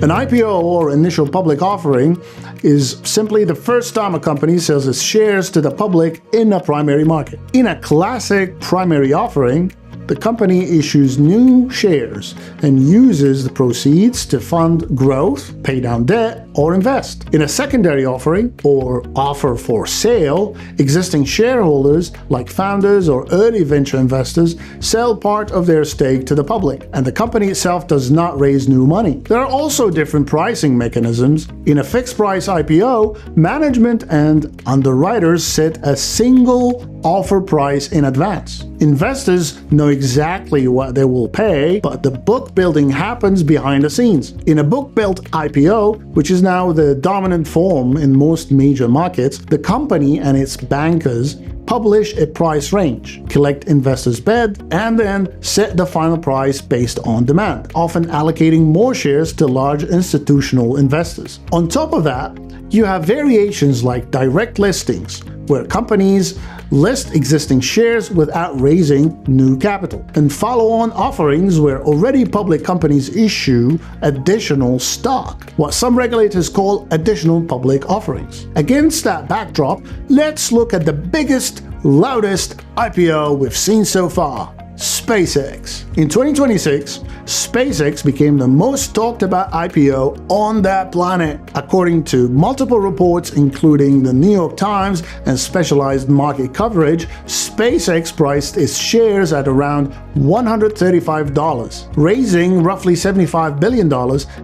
An IPO, or initial public offering, is simply the first time a company sells its shares to the public in a primary market. In a classic primary offering, the company issues new shares and uses the proceeds to fund growth, pay down debt, or invest. In a secondary offering, or offer for sale, existing shareholders, like founders or early venture investors, sell part of their stake to the public, and the company itself does not raise new money. There are also different pricing mechanisms. In a fixed-price IPO, management and underwriters set a single offer price in advance. Investors know exactly what they will pay, but the book building happens behind the scenes. In a book-built IPO, which is now the dominant form in most major markets, the company and its bankers publish a price range, collect investors' bid, and then set the final price based on demand, often allocating more shares to large institutional investors. On top of that, you have variations like direct listings, where companies list existing shares without raising new capital, and follow-on offerings where already public companies issue additional stock, what some regulators call additional public offerings. Against that backdrop, let's look at the biggest, loudest IPO we've seen so far: SpaceX. In 2026, SpaceX became the most talked about IPO on that planet. According to multiple reports, including the New York Times and specialized market coverage, SpaceX priced its shares at around $135, raising roughly $75 billion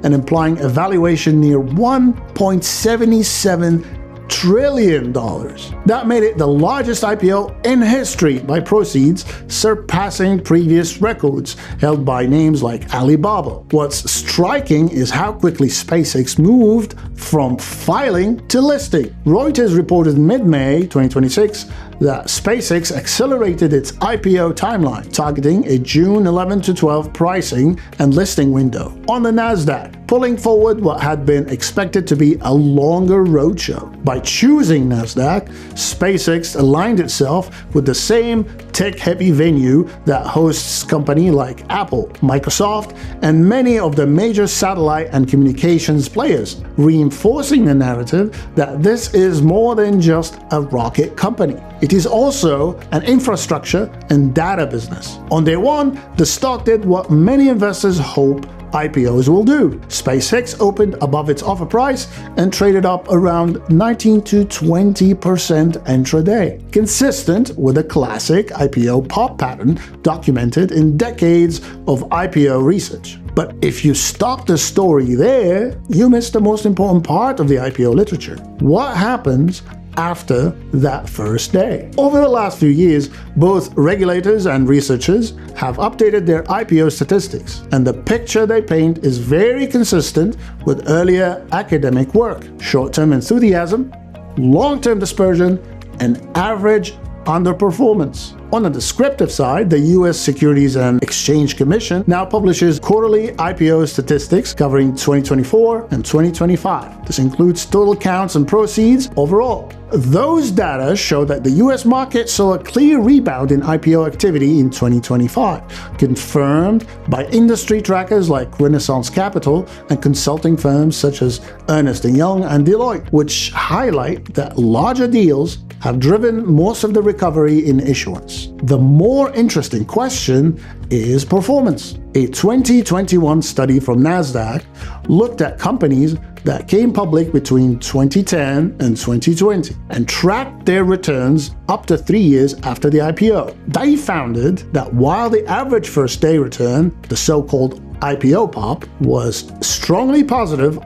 and implying a valuation near $1.77 trillion. That made it the largest IPO in history by proceeds, surpassing previous records held by names like Alibaba. What's striking is how quickly SpaceX moved from filing to listing. Reuters reported in mid-May 2026 that SpaceX accelerated its IPO timeline, targeting a June 11 to 12 pricing and listing window on the Nasdaq, pulling forward what had been expected to be a longer roadshow. By choosing Nasdaq, SpaceX aligned itself with the same tech-heavy venue that hosts companies like Apple, Microsoft, and many of the major satellite and communications players, reinforcing the narrative that this is more than just a rocket company. It is also an infrastructure and data business. On day one, the stock did what many investors hope IPOs will do. SpaceX opened above its offer price and traded up around 19 to 20% intraday, consistent with a classic IPO pop pattern documented in decades of IPO research. But if you stop the story there, you miss the most important part of the IPO literature. What happens after that first day? Over the last few years, both regulators and researchers have updated their IPO statistics, and the picture they paint is very consistent with earlier academic work: short-term enthusiasm, long-term dispersion, and average underperformance. On the descriptive side, the U.S. Securities and Exchange Commission now publishes quarterly IPO statistics covering 2024 and 2025. This includes total counts and proceeds overall. Those data show that the U.S. market saw a clear rebound in IPO activity in 2025, confirmed by industry trackers like Renaissance Capital and consulting firms such as Ernst & Young and Deloitte, which highlight that larger deals have driven most of the recovery in issuance. The more interesting question is performance. A 2021 study from Nasdaq looked at companies that came public between 2010 and 2020 and tracked their returns up to 3 years after the IPO. They found that while the average first-day return, the so-called IPO pop, was strongly positive,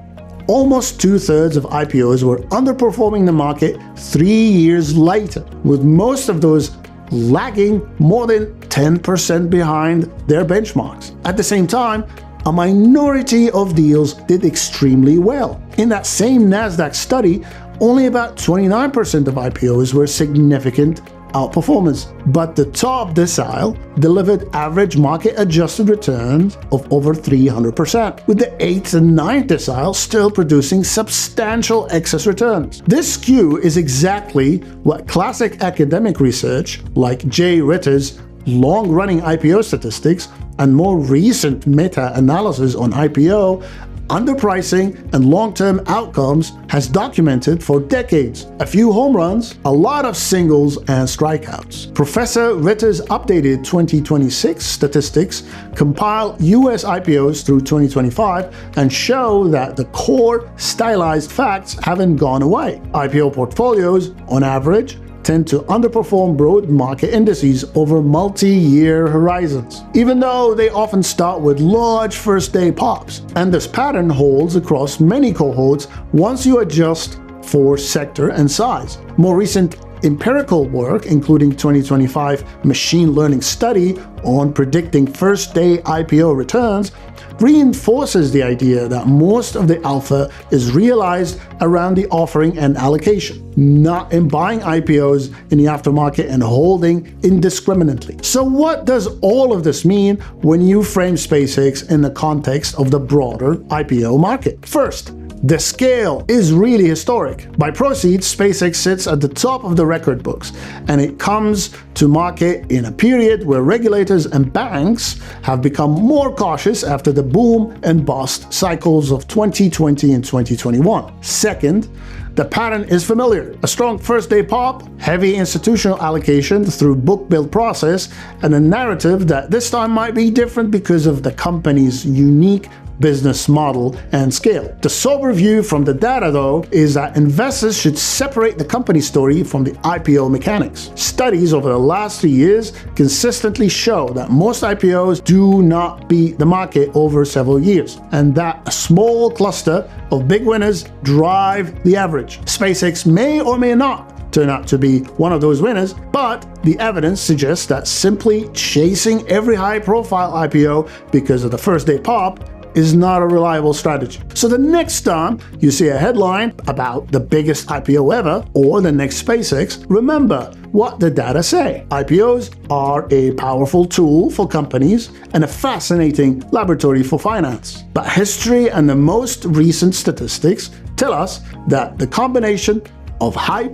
almost two-thirds of IPOs were underperforming the market 3 years later, with most of those lagging more than 10% behind their benchmarks. At the same time, a minority of deals did extremely well. In that same Nasdaq study, only about 29% of IPOs were significant outperformance, but the top decile delivered average market-adjusted returns of over 300%, with the 8th and 9th decile still producing substantial excess returns. This skew is exactly what classic academic research like Jay Ritter's long-running IPO statistics and more recent meta-analysis on IPO underpricing, and long-term outcomes has documented for decades. A few home runs, a lot of singles and strikeouts. Professor Ritter's updated 2026 statistics compile US IPOs through 2025 and show that the core stylized facts haven't gone away. IPO portfolios, on average, tend to underperform broad market indices over multi-year horizons, even though they often start with large first-day pops. And this pattern holds across many cohorts once you adjust for sector and size. More recent empirical work, including 2025 machine learning study on predicting first-day IPO returns, reinforces the idea that most of the alpha is realized around the offering and allocation, not in buying IPOs in the aftermarket and holding indiscriminately. So what does all of this mean when you frame SpaceX in the context of the broader IPO market? First, the scale is really historic. By proceeds, SpaceX sits at the top of the record books, and it comes to market in a period where regulators and banks have become more cautious after the boom and bust cycles of 2020 and 2021. Second, the pattern is familiar. A strong first-day pop, heavy institutional allocation through book-build process, and a narrative that this time might be different because of the company's unique business model and scale. The sober view from the data, though, is that investors should separate the company story from the IPO mechanics. Studies over the last 3 years consistently show that most IPOs do not beat the market over several years, and that a small cluster of big winners drive the average. SpaceX may or may not turn out to be one of those winners, but the evidence suggests that simply chasing every high-profile IPO because of the first-day pop is not a reliable strategy. So the next time you see a headline about the biggest IPO ever or the next SpaceX, remember what the data say. IPOs are a powerful tool for companies and a fascinating laboratory for finance. But history and the most recent statistics tell us that the combination of hype,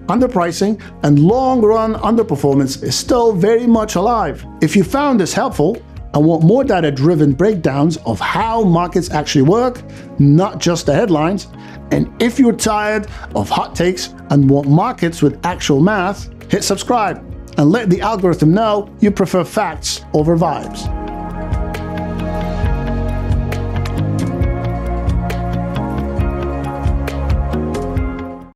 underpricing, and long-run underperformance is still very much alive. If you found this helpful, and want more data-driven breakdowns of how markets actually work, not just the headlines, and if you're tired of hot takes and want markets with actual math, hit subscribe and let the algorithm know you prefer facts over vibes.